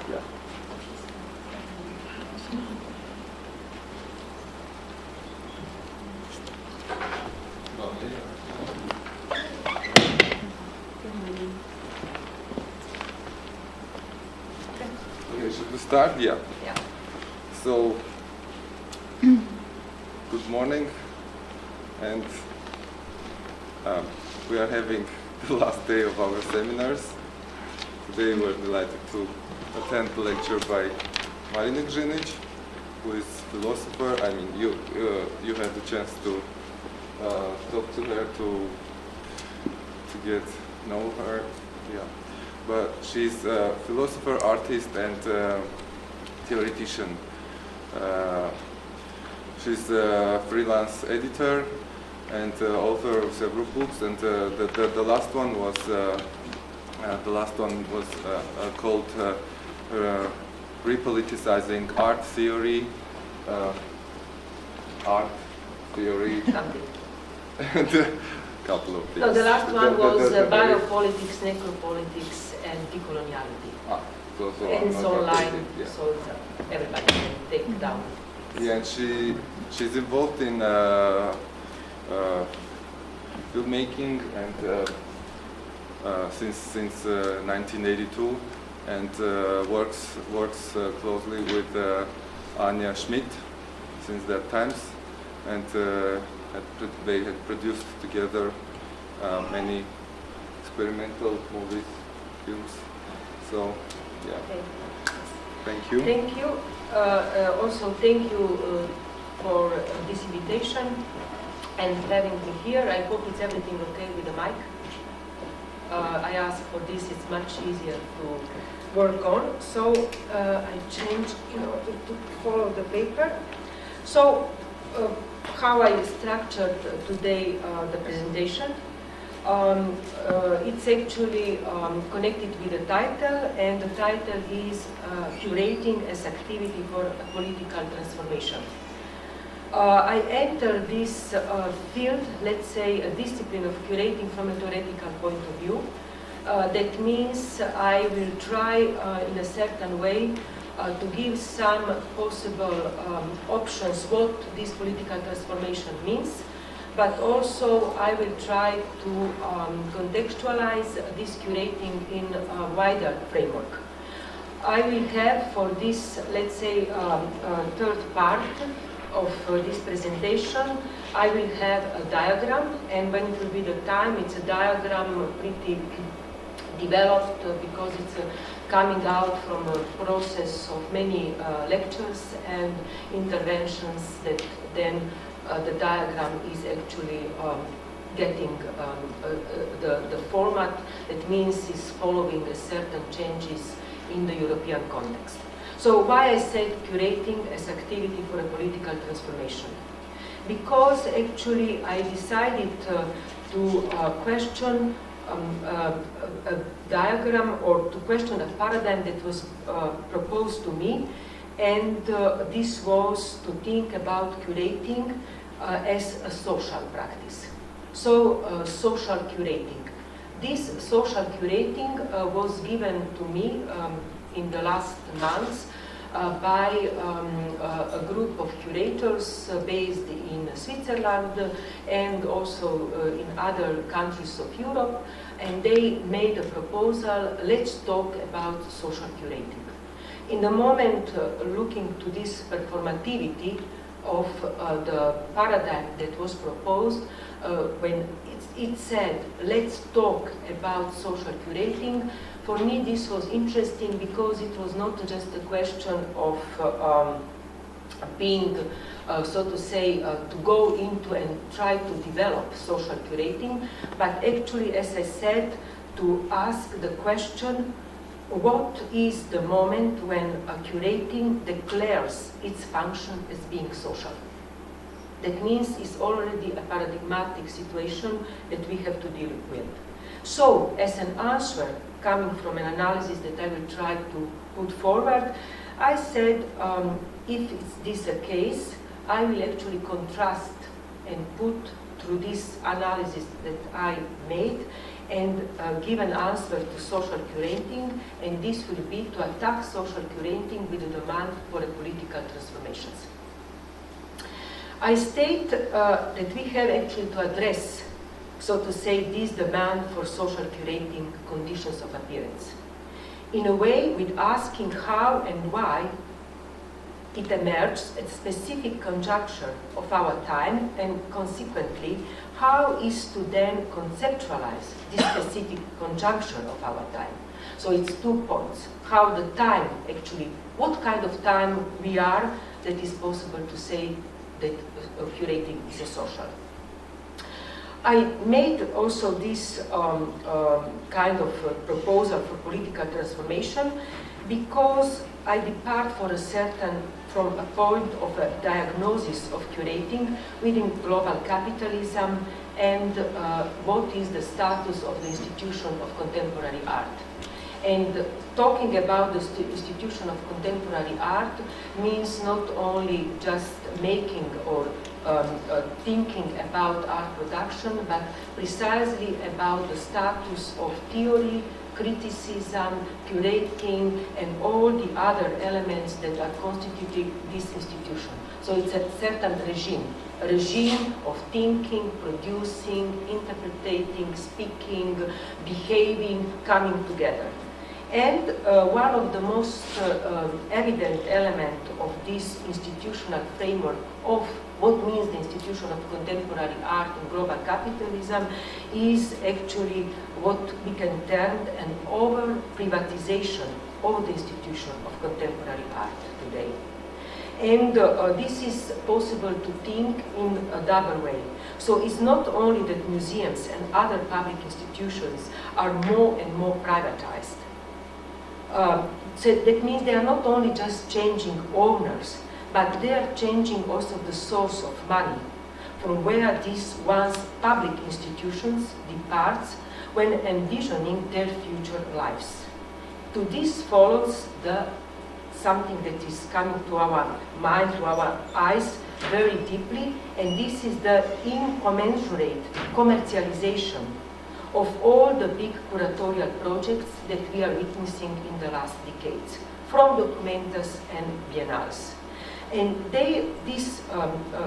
Yeah. Okay, should we start? Yeah. Yeah. So, good morning, and we are having the last day of our seminars. Today we're delighted to attend the lecture by Marina Gzinic, who is philosopher. I mean, you had the chance to talk to her, to get know her. Yeah. But she's a philosopher, artist, and theoretician. She's a freelance editor and author of several books. And the last one was called "Repoliticizing Art Theory." Art theory. And a couple of things. No, the last one was biopolitics, necropolitics, and decoloniality. So and it's not online, updated, yeah. so everybody can take down. Yeah, and she's involved in filmmaking and since 1982, and works closely with Anja Schmidt since that times, and they had produced together many experimental movies, films. So, yeah. Okay. Thank you. Thank you. Also, thank you for this invitation and having me here. I hope it's everything okay with the mic. I asked for this, it's much easier to work on. So I changed in order to follow the paper. So how I structured today the presentation. It's actually connected with the title, and the title is Curating as Activity for a Political Transformation. I entered this field, let's say a discipline of curating from a theoretical point of view. That means I will try in a certain way to give some possible options what this political transformation means, but also I will try to contextualize this curating in a wider framework. I will have for this, let's say, third part of this presentation, I will have a diagram, and when it will be the time, it's a diagram pretty developed because it's coming out from a process of many lectures and interventions that then the diagram is actually getting the format. That means is following a certain changes in the European context. So why I said curating as activity for a political transformation? Because actually I decided to question a diagram, or to question a paradigm that was proposed to me, and this was to think about curating as a social practice. So social curating. This social curating was given to me in the last months by a group of curators based in Switzerland and also in other countries of Europe, and they made a proposal, let's talk about social curating. In the moment looking to this performativity of the paradigm that was proposed, when it said, let's talk about social curating, for me this was interesting because it was not just a question of being, so to say, to go into and try to develop social curating, but actually, as I said, to ask the question, what is the moment when a curating declares its function as being social? That means it's already a paradigmatic situation that we have to deal with. So, as an answer, coming from an analysis that I will try to put forward, I said, if this a case, I will actually contrast and put through this analysis that I made, and give an answer to social curating, and this will be to attack social curating with the demand for a political transformations. I state that we have actually to address, so to say, this demand for social curating conditions of appearance, in a way with asking how and why it emerges at specific conjuncture of our time, and consequently, how is to then conceptualize this specific conjuncture of our time. So it's 2 points. How the time actually, what kind of time we are that is possible to say that curating is a social. I made also this kind of proposal for political transformation because I depart from a point of a diagnosis of curating within global capitalism and what is the status of the institution of contemporary art. And talking about the institution of contemporary art means not only just making or thinking about art production, but precisely about the status of theory, criticism, curating, and all the other elements that are constituting this institution. So it's a certain regime, a regime of thinking, producing, interpreting, speaking, behaving, coming together. And one of the most evident elements of this institutional framework of what means the institution of contemporary art in global capitalism is actually what we can term an over-privatization of the institution of contemporary art today. And this is possible to think in a double way. So it's not only that museums and other public institutions are more and more privatized. So that means they are not only just changing owners, but they are changing also the source of money, from where these once public institutions departs when envisioning their future lives. To this follows something that is coming to our mind, to our eyes very deeply, and this is the incommensurate commercialization of all the big curatorial projects that we are witnessing in the last decades, from Documentas and Biennales. And these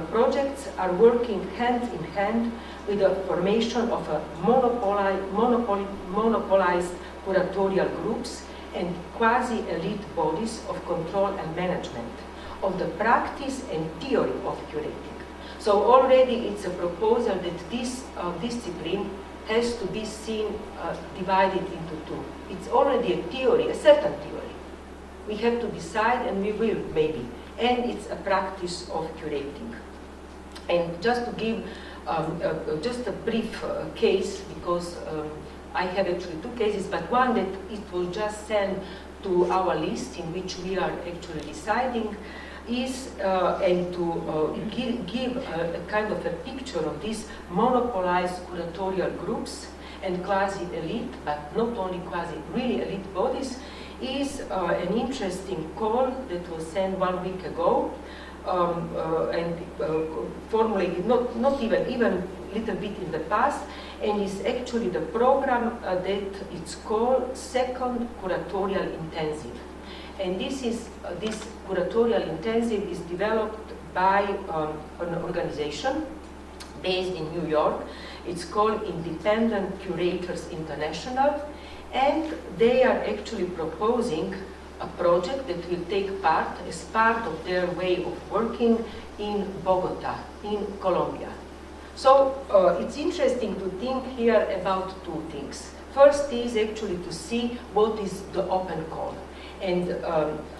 projects are working hand in hand with the formation of a monopolized curatorial groups and quasi-elite bodies of control and management of the practice and theory of curating. So already it's a proposal that this discipline has to be seen divided into two. It's already a theory, a certain theory. We have to decide, and we will maybe. And it's a practice of curating. And just to give just a brief case, because I have actually 2 cases, but one that it was just sent to our list in which we are actually deciding is, and to give a kind of a picture of these monopolized curatorial groups and quasi-elite, but not only really elite bodies, is an interesting call that was sent 1 week ago and formulated not even little bit in the past, and is actually the program that it's called Second Curatorial Intensive. And this curatorial intensive is developed by an organization based in New York. It's called Independent Curators International, and they are actually proposing a project that will take part as part of their way of working in Bogota, in Colombia. So it's interesting to think here about 2 things. First is actually to see what is the open call. And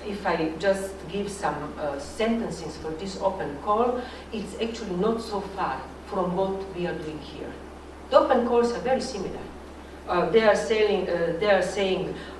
if I just give some sentences for this open call, it's actually not so far from what we are doing here. The open calls are very similar. They are saying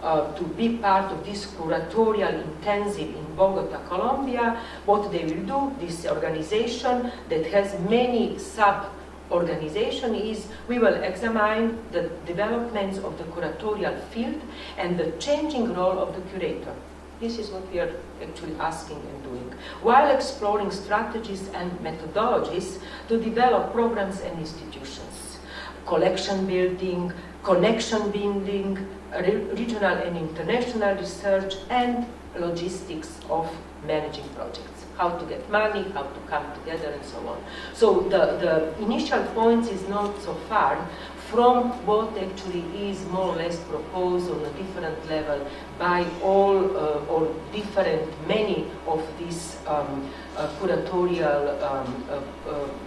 to be part of this curatorial intensive in Bogota, Colombia. What they will do, this organization that has many sub-organizations, is we will examine the developments of the curatorial field and the changing role of the curator. This is what we are actually asking and doing, while exploring strategies and methodologies to develop programs and institutions. Collection building, connection building, regional and international research, and logistics of managing projects. How to get money, how to come together, and so on. So the initial point is not so far from what actually is more or less proposed on a different level by all or many of these curatorial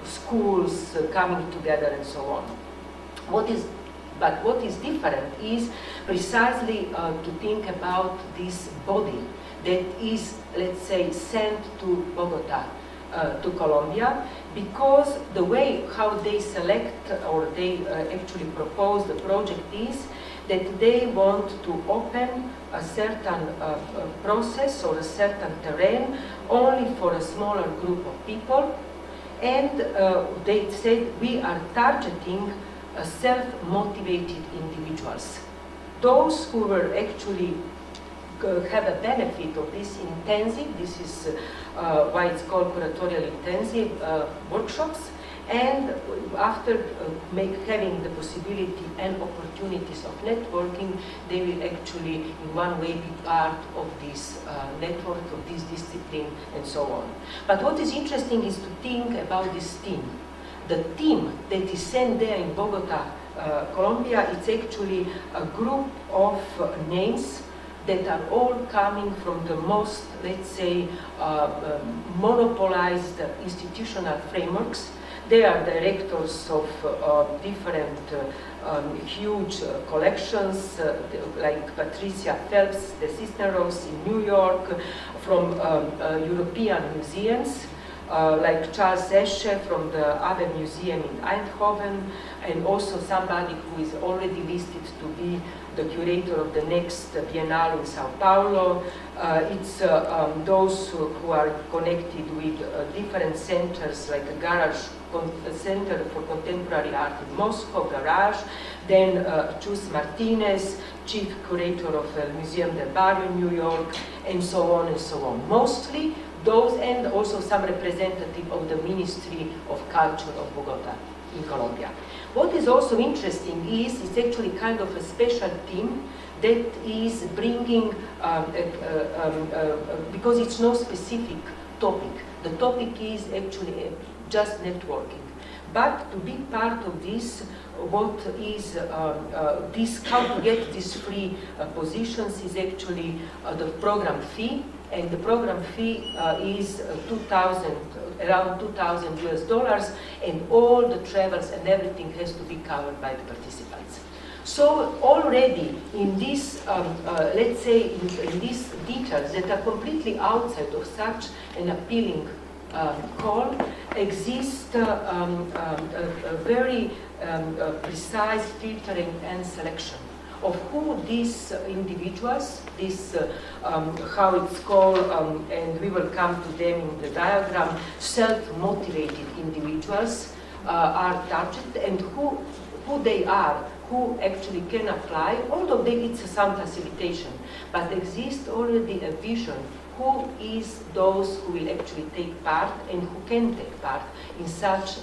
schools coming together and so on. But what is different is precisely to think about this body that is, let's say, sent to Bogota, to Colombia, because the way how they select or they actually propose the project is that they want to open a certain process or a certain terrain only for a smaller group of people, and they said we are targeting self-motivated individuals. Those who were actually have a benefit of this intensive, this is why it's called curatorial intensive workshops, and after having the possibility and opportunities of networking, they will actually in one way be part of this network, of this discipline, and so on. But what is interesting is to think about this team. The team that is sent there in Bogota, Colombia, it's actually a group of names that are all coming from the most, let's say, monopolized institutional frameworks. They are directors of different huge collections, like Patricia Phelps, the Cisneros in New York, from European museums, like Charles Esche from the Abbe Museum in Eindhoven, and also somebody who is already listed to be the curator of the next Biennale in Sao Paulo. It's those who are connected with different centers, like a Garage Center for Contemporary Art in Moscow, Garage, then Chus Martinez, chief curator of the Museum del Barrio in New York, and so on and so on. Mostly those, and also some representative of the Ministry of Culture of Bogota in Colombia. What is also interesting is it's actually kind of a special team that is bringing, because it's no specific topic. The topic is actually just networking. But to be part of this, what is this, how to get these free positions is actually the program fee, and the program fee is around $2,000 US, and all the travels and everything has to be covered by the participants. So already in this, let's say, in these details that are completely outside of such an appealing call, exists a very precise filtering and selection of who these individuals, this, how it's called, and we will come to them in the diagram, self-motivated individuals are targeted, and who they are, who actually can apply, although it's some facilitation, but exists already a vision who is those who will actually take part and who can take part in such,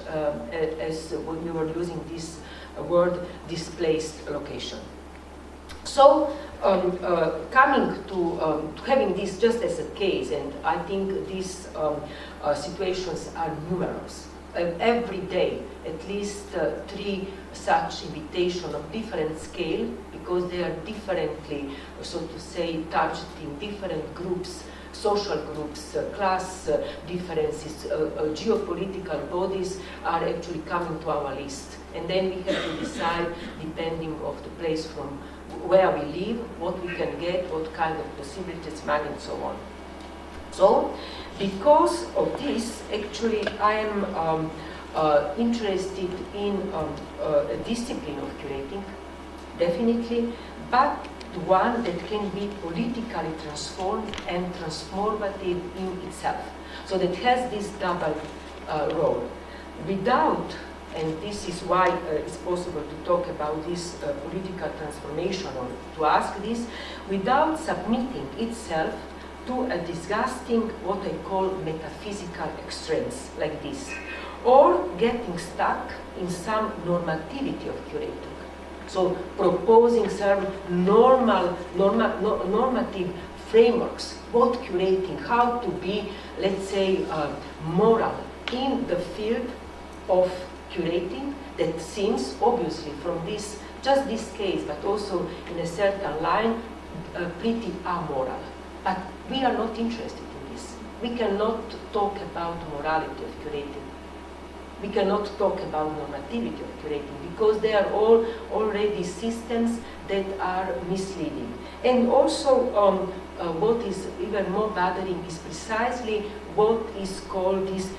as when we were using this word, displaced location. So, coming to having this just as a case, and I think these situations are numerous. Every day, at least 3 such invitations of different scale, because they are differently, so to say, targeting different groups, social groups, class differences, geopolitical bodies are actually coming to our list. And then we have to decide, depending of the place from where we live, what we can get, what kind of possibilities, money, and so on. So, because of this, actually, I am interested in a discipline of curating, definitely, but one that can be politically transformed and transformative in itself. So that has this double role. Without, and this is why it's possible to talk about this political transformation, or to ask this, without submitting itself to a disgusting, what I call metaphysical extremes, like this, or getting stuck in some normativity of curating. So proposing some normative frameworks, what curating, how to be, let's say, moral in the field of curating that seems obviously from this, just this case, but also in a certain line, pretty amoral. But we are not interested in this. We cannot talk about morality of curating. We cannot talk about normativity of curating because they are all already systems that are misleading. And also what is even more bothering is precisely what is called this,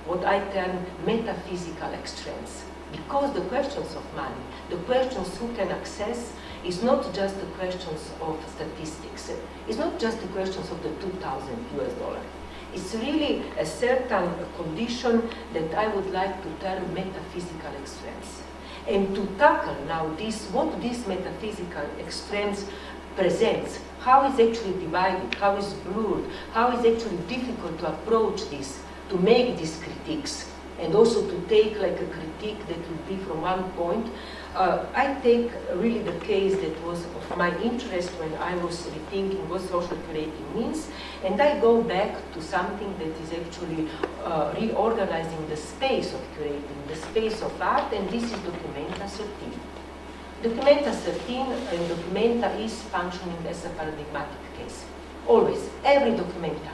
what I term metaphysical extremes. Because the questions of money, the questions who can access, is not just the questions of statistics. It's not just the questions of the 2,000 US dollar. It's really a certain condition that I would like to term metaphysical extremes. And to tackle now this, what this metaphysical extremes presents, how is actually divided, how is blurred, how is actually difficult to approach this, to make these critiques, and also to take like a critique that would be from one point. I take really the case that was of my interest when I was rethinking what social curating means, and I go back to something that is actually reorganizing the space of curating, the space of art, and this is Documenta 13. Documenta 13 and Documenta is functioning as a paradigmatic case. Always, every Documenta.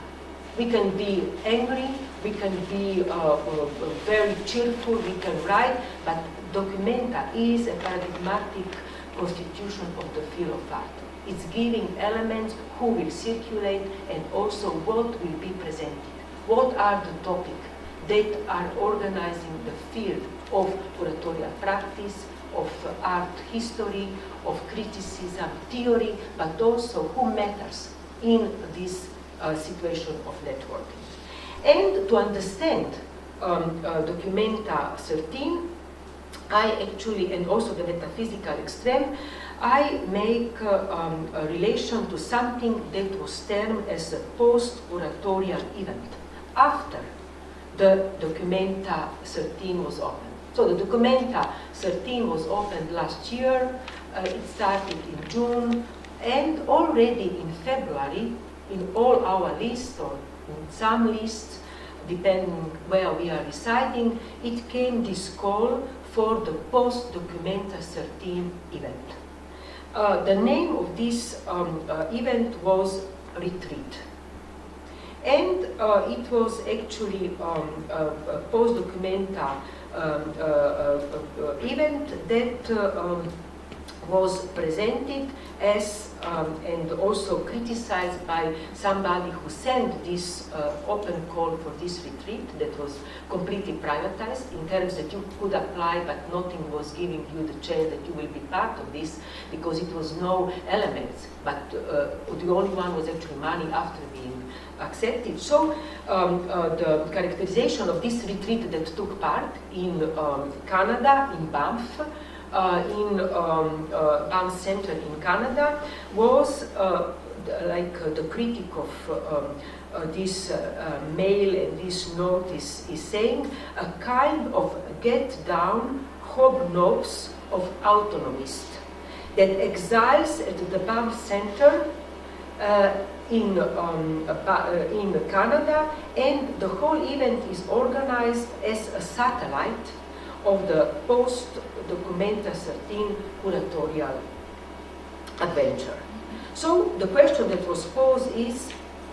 We can be angry, we can be very cheerful, we can write, but Documenta is a paradigmatic constitution of the field of art. It's giving elements who will circulate and also what will be presented. What are the topics that are organizing the field of curatorial practice, of art history, of criticism theory, but also who matters in this situation of networking. And to understand Documenta 13, I actually, and also the metaphysical extreme, I make a relation to something that was termed as a post-curatorial event after the Documenta 13 was opened. So the Documenta 13 was opened last year, it started in June, and already in February, in all our lists, or in some lists, depending where we are residing, it came this call for the post-Documenta 13 event. The name of this event was Retreat. And it was actually a post-Documenta event that was presented as and also criticized by somebody who sent this open call for this retreat that was completely privatized in terms that you could apply but nothing was giving you the chance that you will be part of this because it was no elements, but the only one was actually money after being accepted. So the characterization of this retreat that took part in Canada, in Banff, in Banff Center in Canada, was like the critic of this mail and this note is saying, a kind of get-down hobnobs of autonomists that exiles at the Banff Center in Canada, and the whole event is organized as a satellite of the post-Documenta 13 curatorial adventure. So the question that was posed is,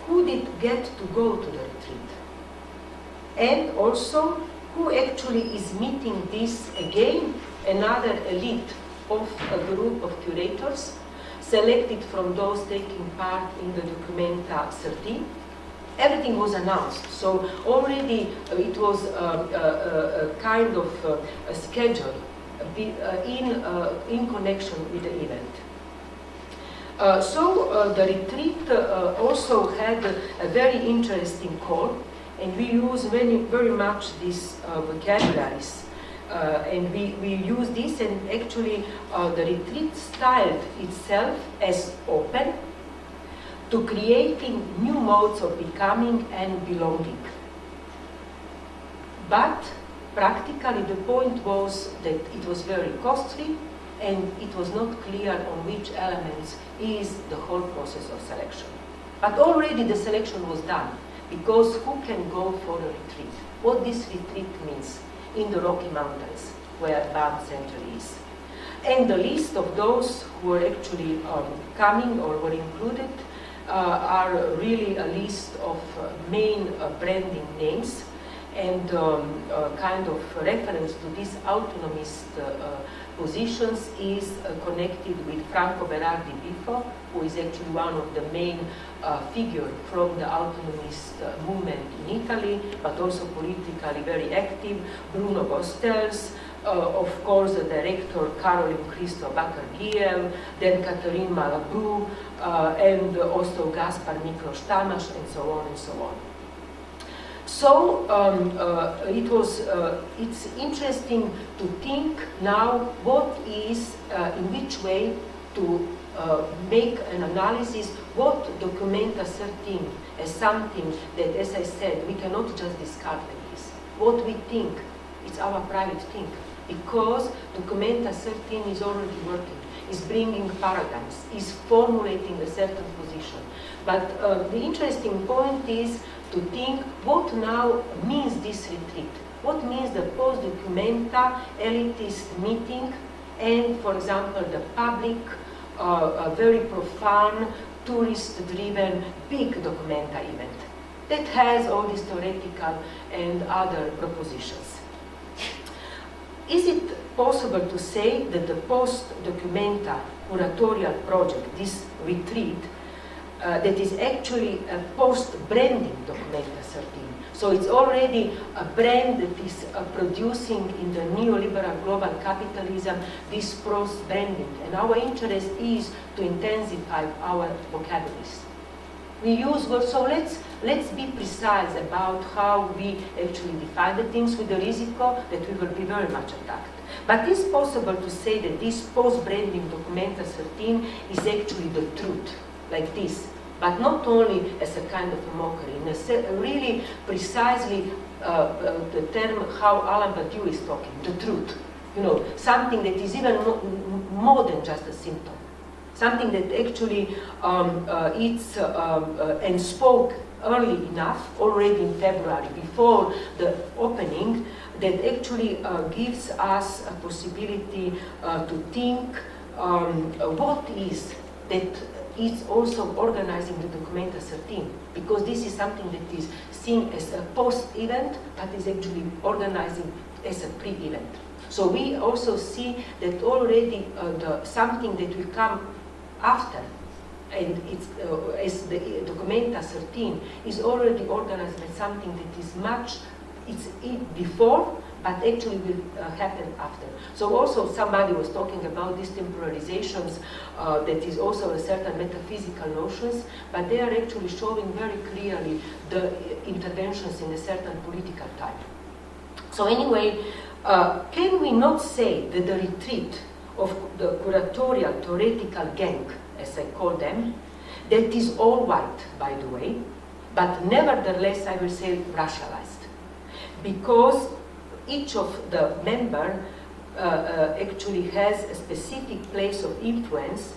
who did get to go to the retreat? And also, who actually is meeting this again, another elite of a group of curators selected from those taking part in the Documenta 13. Everything was announced, so already it was a kind of a schedule in connection with the event. So the retreat also had a very interesting call, and we use very much these vocabularies. And we use this, and actually the retreat styled itself as open to creating new modes of becoming and belonging. But practically the point was that it was very costly and it was not clear on which elements is the whole process of selection. But already the selection was done, because who can go for a retreat? What this retreat means in the Rocky Mountains, where BAM Center is. And the list of those who were actually coming or were included are really a list of main branding names, and kind of reference to these autonomist positions is connected with Franco Berardi Bifo, who is actually one of the main figures from the autonomist movement in Italy, but also politically very active, Bruno Gostels, of course the director Caroline Christo Bakar-Giel, then Catherine Malabou, and also Gaspar Miklos Tamas, and so on and so on. So it's interesting to think now what is, in which way to make an analysis, what Documenta 13 as something that, as I said, we cannot just discard like this. What we think, it's our private thing, because Documenta 13 is already working, is bringing paradigms, is formulating a certain position. But the interesting point is to think what now means this retreat. What means the post-Documenta elitist meeting and, for example, the public, very profound, tourist-driven, big Documenta event that has all these theoretical and other propositions. Is it possible to say that the post-Documenta curatorial project, this retreat, that is actually a post-branding Documenta 13. So it's already a brand that is producing in the neoliberal global capitalism this post-branding. And our interest is to intensify our vocabularies. We use words, so let's be precise about how we actually define the things with the risico that we will be very much attacked. But it's possible to say that this post-branding Documenta 13 is actually the truth, like this, but not only as a kind of a mockery, in a really precisely the term how Alain Badiou is talking, the truth, you know, something that is even more than just a symptom, something that actually it's and spoke early enough, already in February, before the opening, that actually gives us a possibility to think what is that is also organizing the Documenta 13, because this is something that is seen as a post-event, but is actually organizing as a pre-event. So we also see that already something that will come after, and it's as the Documenta 13 is already organized as something that is much, it's before, but actually will happen after. So also somebody was talking about these temporalizations, that is also a certain metaphysical notions, but they are actually showing very clearly the interventions in a certain political time. So anyway, can we not say that the retreat of the curatorial theoretical gang, as I call them, that is all white, by the way, but nevertheless, I will say racialized, because each of the member actually has a specific place of influence,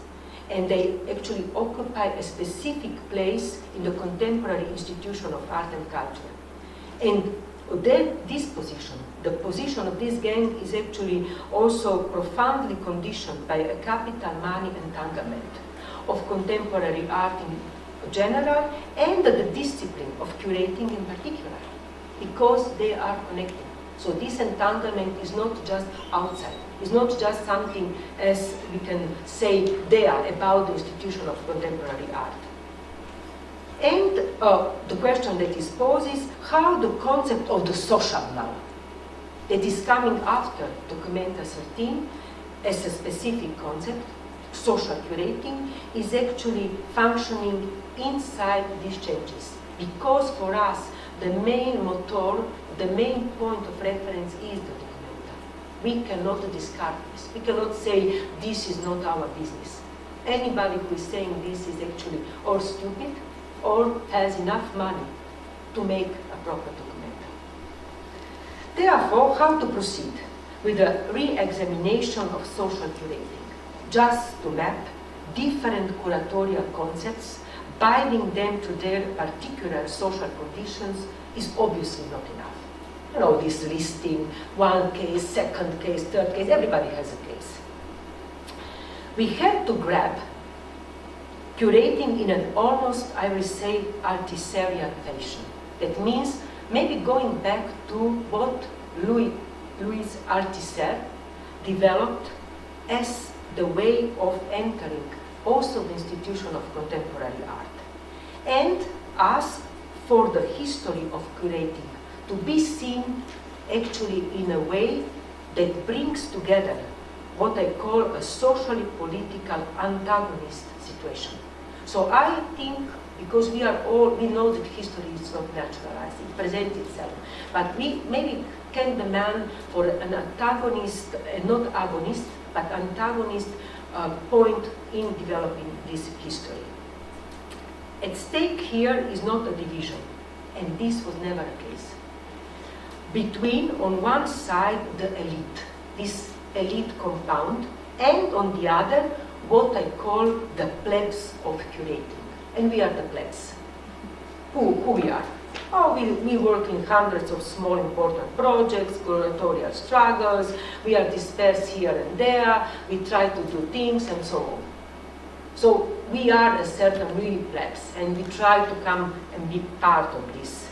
and they actually occupy a specific place in the contemporary institution of art and culture. And this position, the position of this gang, is actually also profoundly conditioned by a capital money entanglement of contemporary art in general, and the discipline of curating in particular, because they are connected. So this entanglement is not just outside. It's not just something, as we can say there, about the institution of contemporary art. And the question that is posed is how the concept of the social now, that is coming after Documenta 13 as a specific concept, social curating, is actually functioning inside these changes. Because for us, the main motor, the main point of reference is the Documenta. We cannot discard this. We cannot say this is not our business. Anybody who is saying this is actually or stupid or has enough money to make a proper Documenta. Therefore, how to proceed? with a re-examination of social curating. Just to map different curatorial concepts, binding them to their particular social conditions is obviously not enough. You know, this listing, one case, second case, third case, everybody has a case. We have to grab curating in an almost, I will say, artiserian fashion. That means maybe going back to what Louis Althusser developed as the way of entering also the institution of contemporary art, and ask for the history of curating to be seen actually in a way that brings together what I call a socially political antagonist situation. So I think, because we know that history is not naturalized, it presents itself, but we maybe can demand for an antagonist, not agonist, but antagonist point in developing this history. At stake here is not a division, and this was never a case, between, on one side, the elite, this elite compound, and on the other, what I call the plebs of curating. And we are the plebs. Who we are? Oh, we work in hundreds of small important projects, curatorial struggles, we are dispersed here and there, we try to do things and so on. So we are a certain really plebs, and we try to come and be part of this.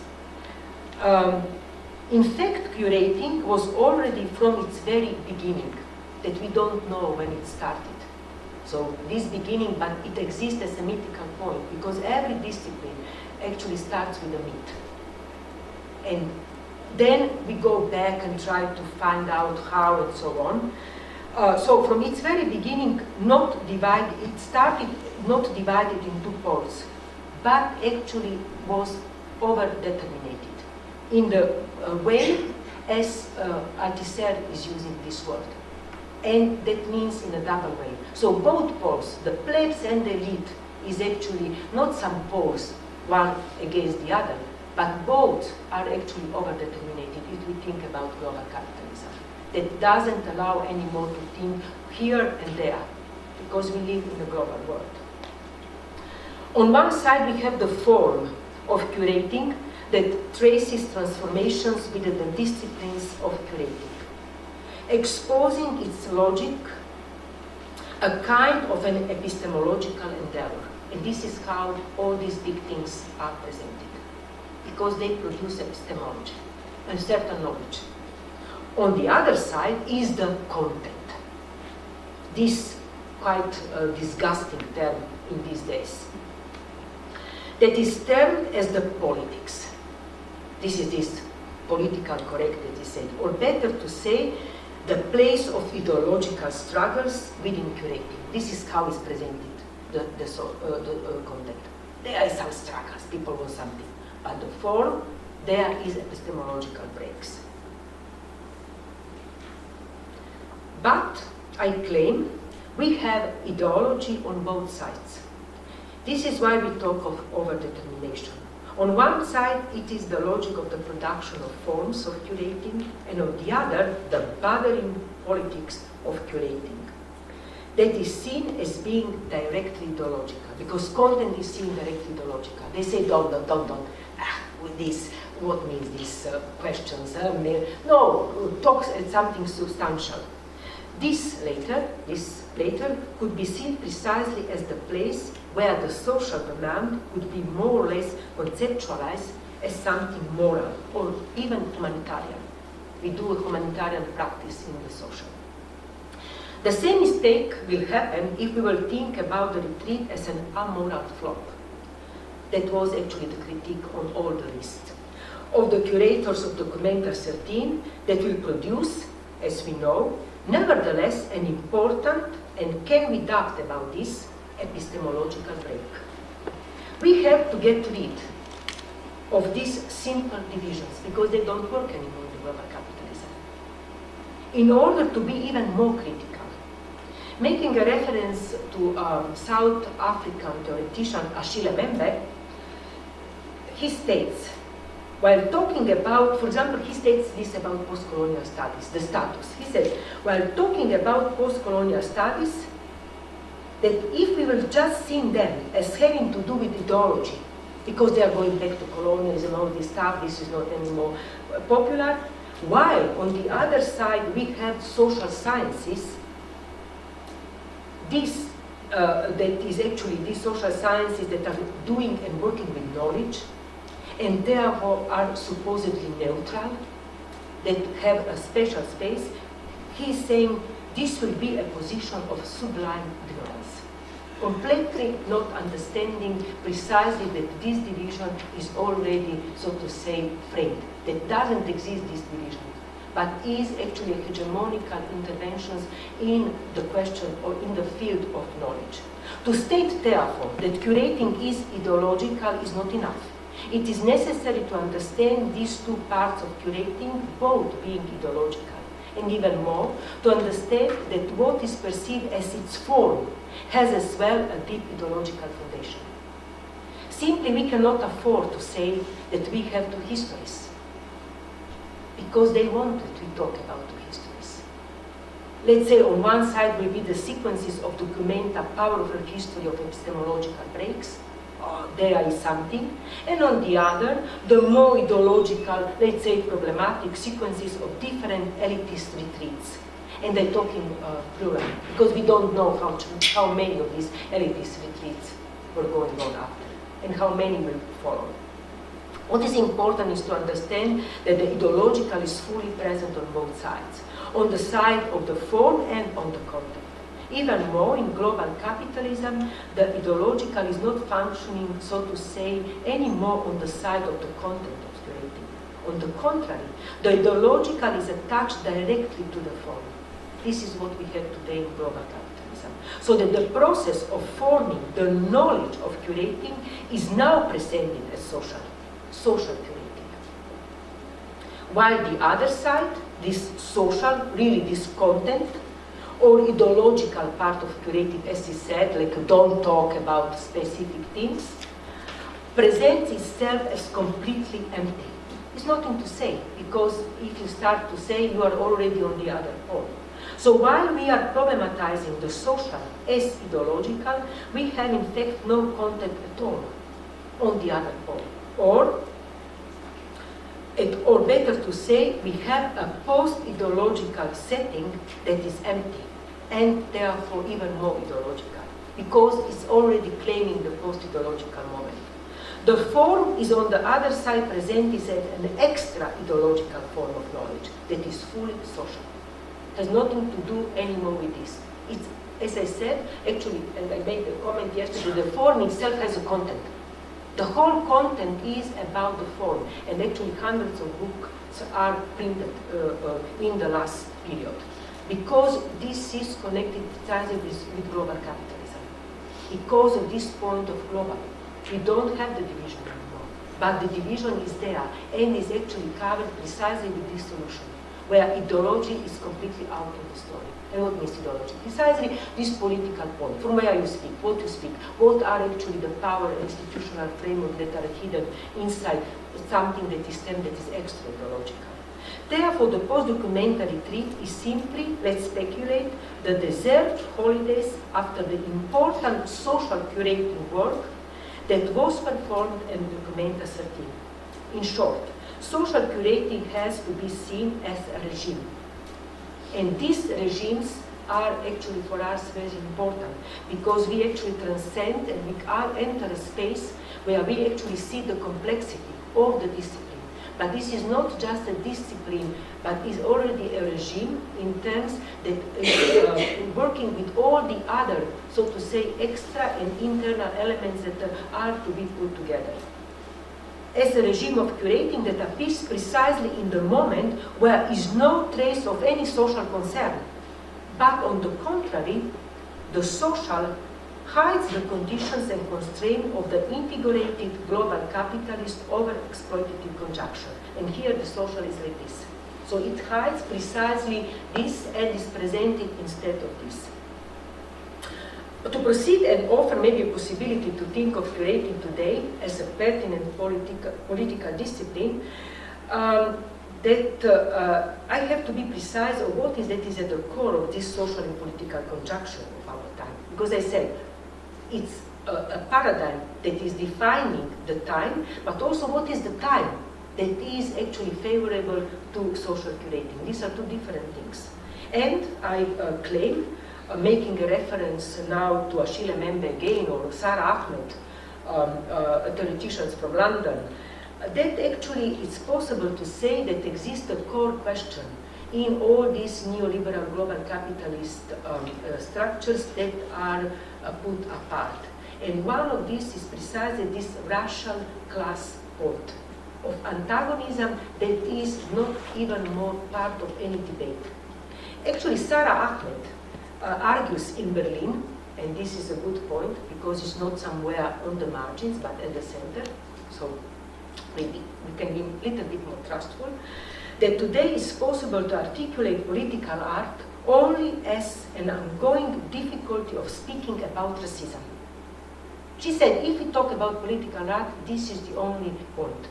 In fact, curating was already from its very beginning, that we don't know when it started. So this beginning, but it exists as a mythical point, because every discipline actually starts with a myth. And then we go back and try to find out how and so on. So from its very beginning, it started not divided into poles, but actually was over-determinated in the way as Althusser is using this word. And that means in a double way. So both poles, the plebs and the elite, is actually not some poles, one against the other, but both are actually over-determinated if we think about global capitalism. That doesn't allow anymore to think here and there, because we live in a global world. On one side, we have the form of curating that traces transformations within the disciplines of curating, exposing its logic, a kind of an epistemological endeavor. And this is how all these big things are presented, because they produce epistemology, a certain knowledge. On the other side is the content. This quite disgusting term in these days, that is termed as the politics. This is this political correct that is said, or better to say, the place of ideological struggles within curating. This is how is presented the content. There is some struggles, people want something, but the form, there is epistemological breaks. But I claim we have ideology on both sides. This is why we talk of overdetermination. On one side, it is the logic of the production of forms of curating, and on the other, the bothering politics of curating. That is seen as being directly ideological, because content is seen directly ideological. They say, don't. With this, what means these questions? No, talks at something substantial. This later could be seen precisely as the place where the social demand could be more or less conceptualized as something moral or even humanitarian. We do a humanitarian practice in the social. The same mistake will happen if we will think about the retreat as an amoral flop. That was actually the critique on all the list of the curators of Documenta 13 that will produce, as we know, nevertheless an important, and can we doubt about this, epistemological break. We have to get rid of these simple divisions because they don't work anymore in global capitalism, in order to be even more critical. Making a reference to South African theoretician Achille Mbembe, he states while talking about, for example, he states this about post-colonial studies, the status. He says, while talking about post-colonial studies, that if we will just see them as having to do with ideology, because they are going back to colonialism, all this stuff, this is not anymore popular, while on the other side we have social sciences, this that is actually these social sciences that are doing and working with knowledge, and therefore are supposedly neutral, that have a special space. He is saying this will be a position of sublime ignorance, completely not understanding precisely that this division is already, so to say, framed. That doesn't exist, this division, but is actually hegemonical interventions in the question or in the field of knowledge. To state, therefore, that curating is ideological is not enough. It is necessary to understand these two parts of curating, both being ideological, and even more, to understand that what is perceived as its form has as well a deep ideological foundation. Simply, we cannot afford to say that we have two histories, because they want that we talk about two histories. Let's say on one side will be the sequences of documenta powerful history of epistemological breaks, there is something, and on the other, the more ideological, let's say problematic sequences of different elitist retreats. And they're talking plural, because we don't know how many of these elitist retreats were going on after, and how many will follow. What is important is to understand that the ideological is fully present on both sides, on the side of the form and on the content. Even more, in global capitalism, the ideological is not functioning, so to say, anymore on the side of the content of curating. On the contrary, the ideological is attached directly to the form. This is what we have today in global capitalism. So that the process of forming the knowledge of curating is now presented as social curating. While the other side, this social, really this content, or ideological part of curating, as he said, like don't talk about specific things, presents itself as completely empty. It's nothing to say, because if you start to say, you are already on the other pole. So while we are problematizing the social as ideological, we have in fact no content at all on the other pole. Or better to say, we have a post-ideological setting that is empty, and therefore even more ideological, because it's already claiming the post-ideological moment. The form is on the other side presented as an extra ideological form of knowledge that is fully social. Has nothing to do anymore with this. It's, as I said, actually, and I made the comment yesterday, the form itself has a content. The whole content is about the form, and actually hundreds of books are printed in the last period, because this is connected precisely with global capitalism. Because of this point of global, we don't have the division anymore, but the division is there and is actually covered precisely with this solution, where ideology is completely out of the story. And what means ideology? Precisely this political point, from where you speak, what are actually the power institutional framework that are hidden inside something that is termed that is extra ideological. Therefore, the post-documentary retreat is simply, let's speculate, the deserved holidays after the important social curating work that was performed in Documenta 13. In short, social curating has to be seen as a regime. And these regimes are actually for us very important, because we actually transcend and we enter a space where we actually see the complexity of the discipline. But this is not just a discipline, but is already a regime in terms that is working with all the other, so to say, extra and internal elements that are to be put together. As a regime of curating that appears precisely in the moment where is no trace of any social concern, but on the contrary, the social hides the conditions and constraints of the integrated global capitalist over-exploitative conjunction. And here the social is like this. So it hides precisely this and is presented instead of this. To proceed and offer maybe a possibility to think of curating today as a pertinent political discipline, I have to be precise of what is that is at the core of this social and political conjunction of our time. Because I said, it's a paradigm that is defining the time, but also what is the time that is actually favorable to social curating. These are two different things. And I claim, making a reference now to Achille Mbembe again, or Sara Ahmed, theoreticians from London, that actually it's possible to say that exists a core question in all these neoliberal global capitalist structures that are put apart. And one of these is precisely this racial class point of antagonism that is not even more part of any debate. Actually, Sara Ahmed argues in Berlin, and this is a good point because it's not somewhere on the margins but at the center, so maybe we can be a little bit more trustful, that today it's possible to articulate political art only as an ongoing difficulty of speaking about racism. She said, if we talk about political art, this is the only point.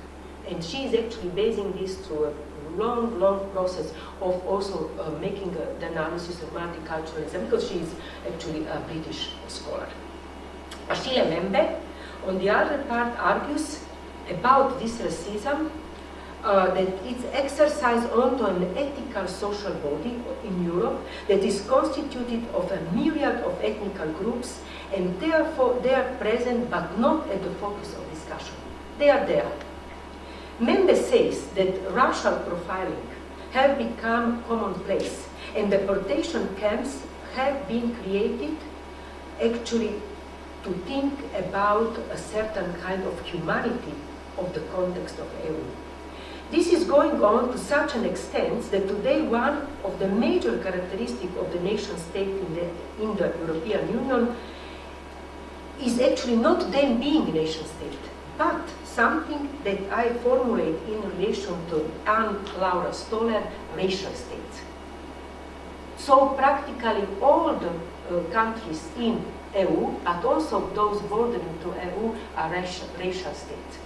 And she is actually basing this through a long, long process of also making the analysis of multiculturalism, because she is actually a British scholar. Achille Mbembe, on the other part, argues about this racism, that it's exercised onto an ethical social body in Europe that is constituted of a myriad of ethnical groups, and therefore they are present but not at the focus of discussion. They are there. Mbembe says that racial profiling have become commonplace, and deportation camps have been created actually to think about a certain kind of humanity of the context of EU. This is going on to such an extent that today one of the major characteristics of the nation state in the European Union is actually not them being a nation state, but something that I formulate in relation to Anne-Laura Stoller, racial states. So practically all the countries in EU, but also those bordering to EU, are racial states.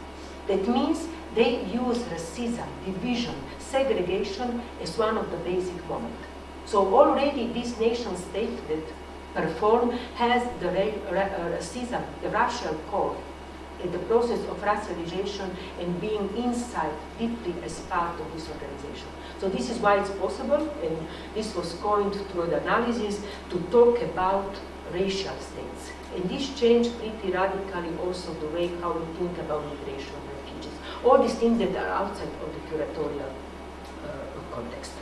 That means they use racism, division, segregation as one of the basic moments. So already this nation state that perform has the racism, the racial core, in the process of racialization and being inside deeply as part of this organization. So this is why it's possible, and this was coined through the analysis, to talk about racial states. And this changed pretty radically also the way how we think about migration and refugees. All these things that are outside of the curatorial context.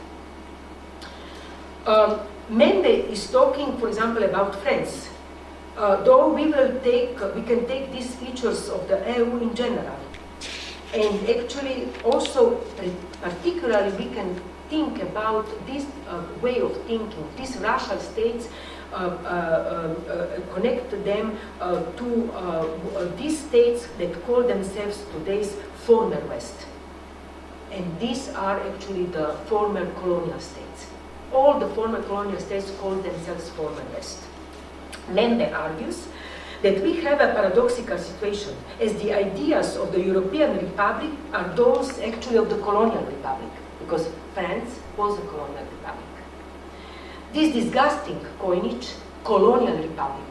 Mbembe is talking, for example, about France. Though we can take these features of the EU in general, and actually also particularly we can think about this way of thinking, these racial states, connect them to these states that call themselves today's former West. And these are actually the former colonial states. All the former colonial states call themselves former West. Mbembe argues that we have a paradoxical situation, as the ideas of the European Republic are those actually of the colonial republic, because France was a colonial republic. This disgusting coinage, colonial republic,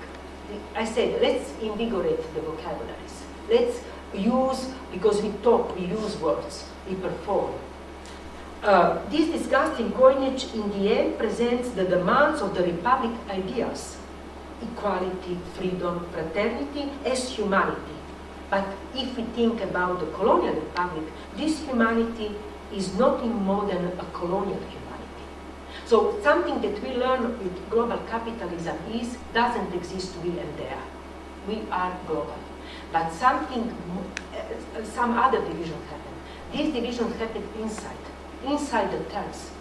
I said, let's invigorate the vocabularies. Let's use, because we talk, we use words, we perform. This disgusting coinage in the end presents the demands of the republic ideas: equality, freedom, fraternity as humanity. But if we think about the colonial republic, this humanity is nothing more than a colonial humanity. So something that we learn with global capitalism is, doesn't exist we and there. We are global. But something, some other divisions happen. These divisions happen inside the terms.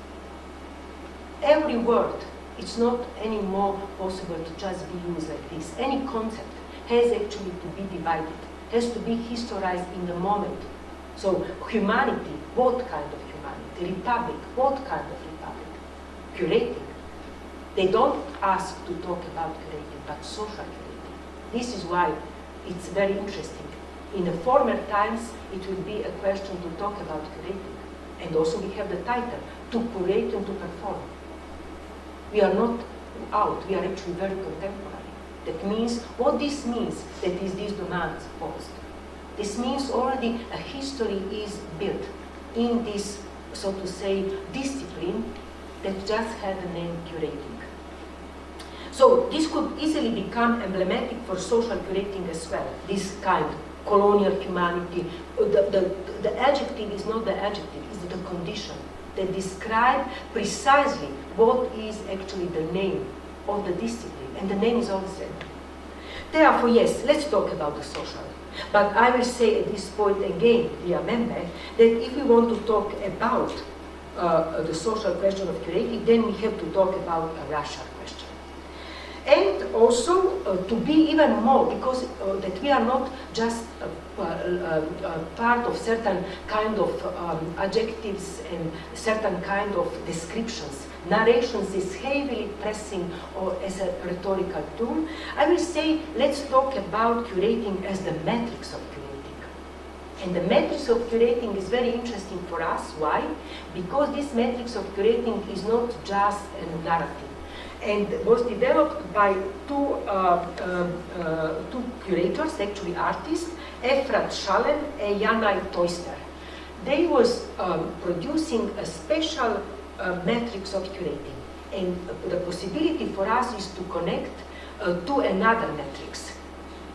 Every word, it's not anymore possible to just be used like this. Any concept has actually to be divided, has to be historized in the moment. So humanity, what kind of humanity? Republic, what kind of republic? Curating. They don't ask to talk about curating. but social curating. This is why it's very interesting. In the former times, it will be a question to talk about curating. And also we have the title, to curate and to perform. We are not out, we are actually very contemporary. That means, what this means, that is these demands posed. This means already a history is built in this, so to say, discipline that just had the name curating. So this could easily become emblematic for social curating as well, this kind, colonial humanity. The adjective is not the adjective, it's the condition that describe precisely what is actually the name of the discipline, and the name is all the same. Therefore, yes, let's talk about the social. But I will say at this point again, dear member, that if we want to talk about the social question of curating, then we have to talk about a racial question. And also to be even more, because that we are not just part of certain kind of adjectives and certain kind of descriptions. Narrations is heavily pressing or as a rhetorical tool. I will say, let's talk about curating as the metrics of curating. And the metrics of curating is very interesting for us. Why? Because this metrics of curating is not just a narrative. And was developed by two curators, actually artists, Efrat Schallen and Janaj Toister. They was producing a special metrics of curating. And the possibility for us is to connect to another metrics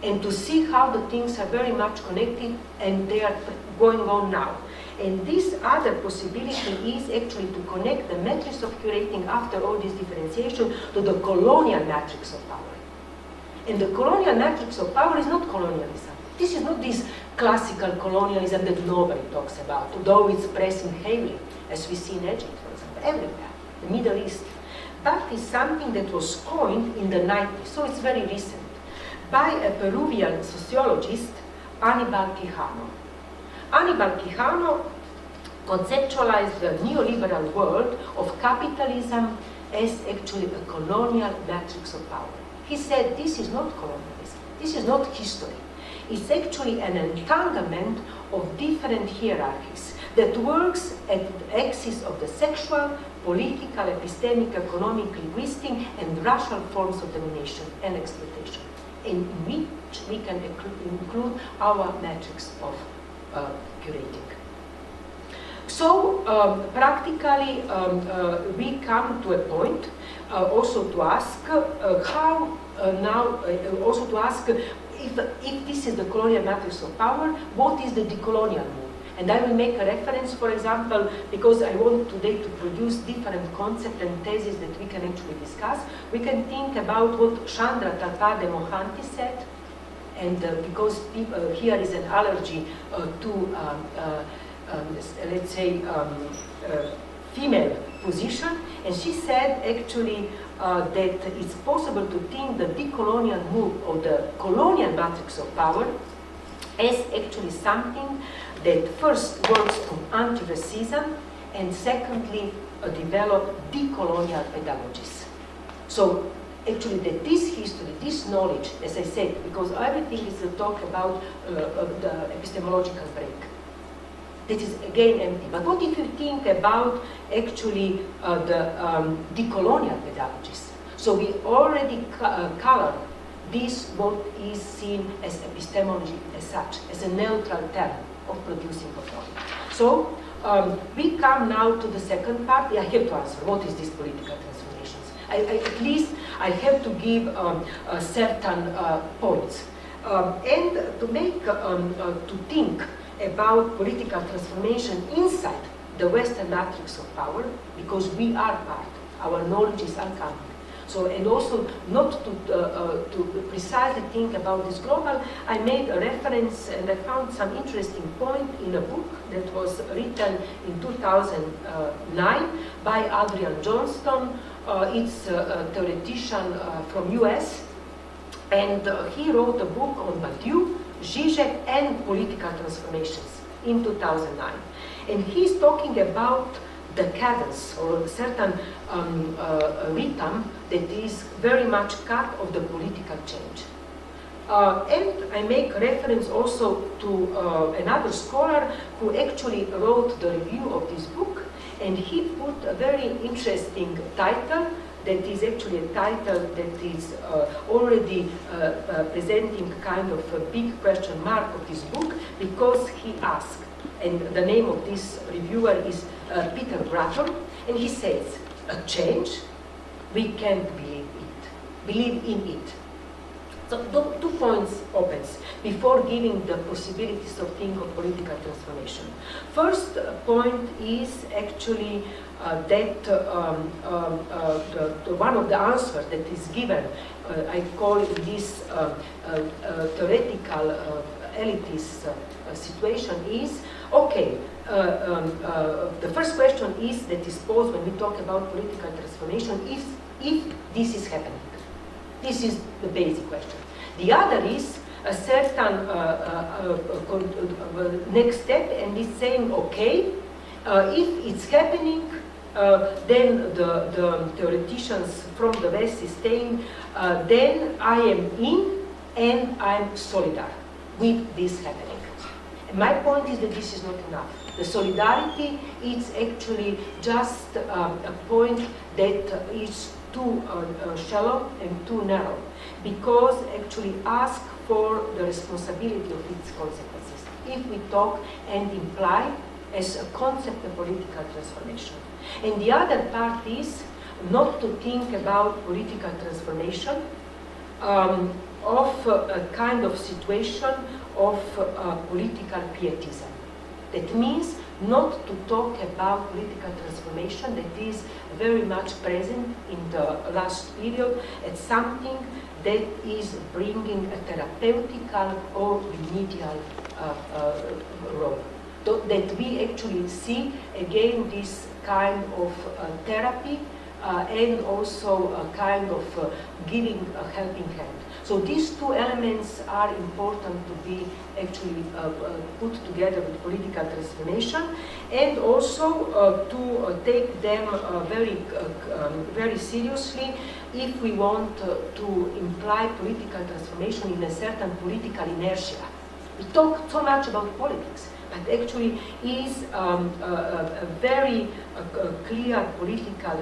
and to see how the things are very much connected and they are going on now. And this other possibility is actually to connect the metrics of curating after all this differentiation to the colonial matrix of power. And the colonial matrix of power is not colonialism. This is not this classical colonialism that nobody talks about, though it's pressing heavily, as we see in Egypt, for example, everywhere, the Middle East. But it's something that was coined in the 90s, so it's very recent, by a Peruvian sociologist, Aníbal Quijano. Aníbal Quijano conceptualized the neoliberal world of capitalism as actually a colonial matrix of power. He said this is not colonialism, this is not history. It's actually an entanglement of different hierarchies that works at the axis of the sexual, political, epistemic, economic, linguistic, and racial forms of domination and exploitation, in which we can include our matrix of curating. So practically we come to a point also to ask how now also to ask if this is the colonial matrix of power, what is the decolonial move? And I will make a reference, for example, because I want today to produce different concepts and theses that we can actually discuss. We can think about what Chandra Tarpade Mohanty said, and because people, here is an allergy to, let's say, female position, and she said actually that it's possible to think the decolonial move or the colonial matrix of power as actually something that first works on anti-racism and secondly develop decolonial pedagogies. So actually that this history, this knowledge, as I said, because everything is a talk about the epistemological break. That is again empty. But what if you think about actually the decolonial pedagogies? So we already color this what is seen as epistemology as such, as a neutral term of producing authority. So we come now to the second part. I have to answer, what is this political transformations? At least I have to give certain points. And to make, to think about political transformation inside the Western matrix of power, because we are part, our knowledge is uncommon. So, and also not to precisely think about this global, I made a reference and I found some interesting point in a book that was written in 2009 by Adrian Johnston. It's a theoretician from US, and he wrote a book on Badiou, Zizek and political transformations in 2009. And he's talking about the cadence or a certain rhythm that is very much cut of the political change. And I make reference also to another scholar who actually wrote the review of this book, and he put a very interesting title that is actually a title that is already presenting kind of a big question mark of this book, because he asked, and the name of this reviewer is Peter Bratton, and he says, a change, we can't believe in it. So 2 points opens before giving the possibilities of think of political transformation. First point is actually that one of the answers that is given, I call this theoretical elitist situation is, okay, the first question is that is posed when we talk about political transformation is if this is happening. This is the basic question. The other is a certain next step, and is saying, okay, if it's happening, then the theoreticians from the West is saying, then I am in and I'm solidar with this happening. And my point is that this is not enough. The solidarity is actually just a point that is too shallow and too narrow, because actually ask for the responsibility of its consequences. If we talk and imply as a concept of political transformation. And the other part is not to think about political transformation of a kind of situation of political pietism. That means not to talk about political transformation that is very much present in the last period as something that is bringing a therapeutical or remedial role. That we actually see again this kind of therapy and also a kind of giving a helping hand. So these 2 elements are important to be actually put together with political transformation, and also to take them very seriously if we want to imply political transformation in a certain political inertia. We talk so much about politics, but actually is a very clear political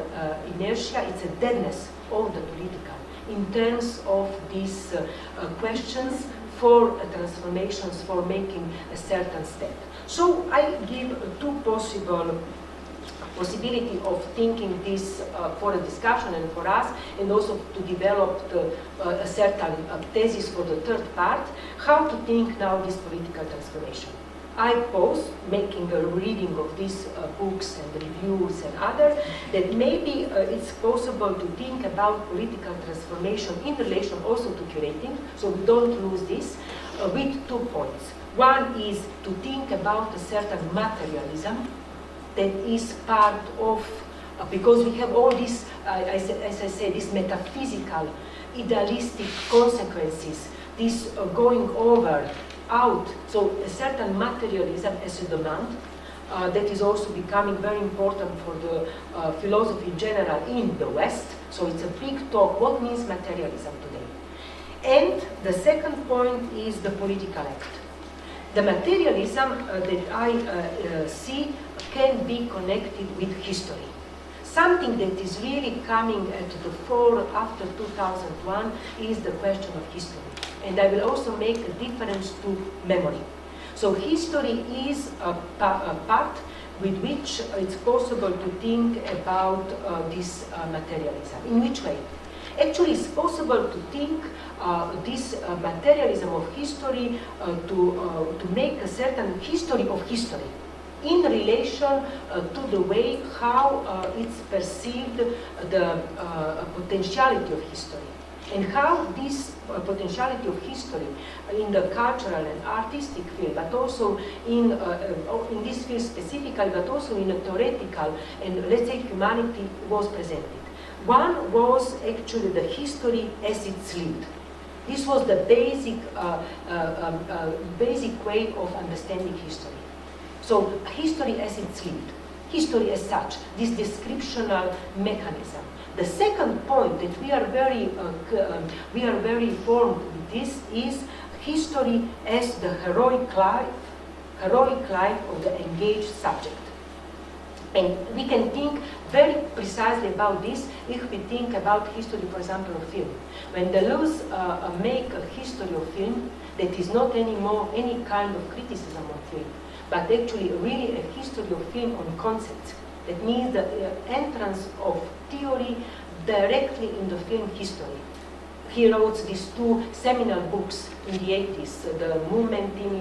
inertia. It's a deadness of the political in terms of these questions for transformations, for making a certain step. So I give 2 possibility of thinking this for a discussion and for us, and also to develop a certain thesis for the third part, how to think now this political transformation. I pose, making a reading of these books and reviews and other, that maybe it's possible to think about political transformation in relation also to curating, so we don't lose this, with 2 points. One is to think about a certain materialism that is part of, because we have all these, as I say, these metaphysical, idealistic consequences, this going over, out, so a certain materialism as a demand that is also becoming very important for the philosophy in general in the West. So it's a big talk, what means materialism today? And the second point is the political act. The materialism that I see can be connected with history. Something that is really coming at the fore after 2001 is the question of history. And I will also make a difference to memory. So history is a part with which it's possible to think about this materialism. In which way? Actually, it's possible to think this materialism of history to make a certain history of history in relation to the way how it's perceived the potentiality of history. And how this potentiality of history in the cultural and artistic field, but also in this field specifically, but also in a theoretical and, let's say, humanity was presented. One was actually the history as it's lived. This was the basic way of understanding history. So history as it's lived. history as such, this descriptional mechanism. The second point that we are very informed with this is history as the heroic life of the engaged subject. And we can think very precisely about this if we think about history, for example, of film. When Deleuze make a history of film that is not anymore any kind of criticism of film, but actually really a history of film on concepts. That means the entrance of theory directly in the film history. He wrote these two seminal books in the 80s, The Movement in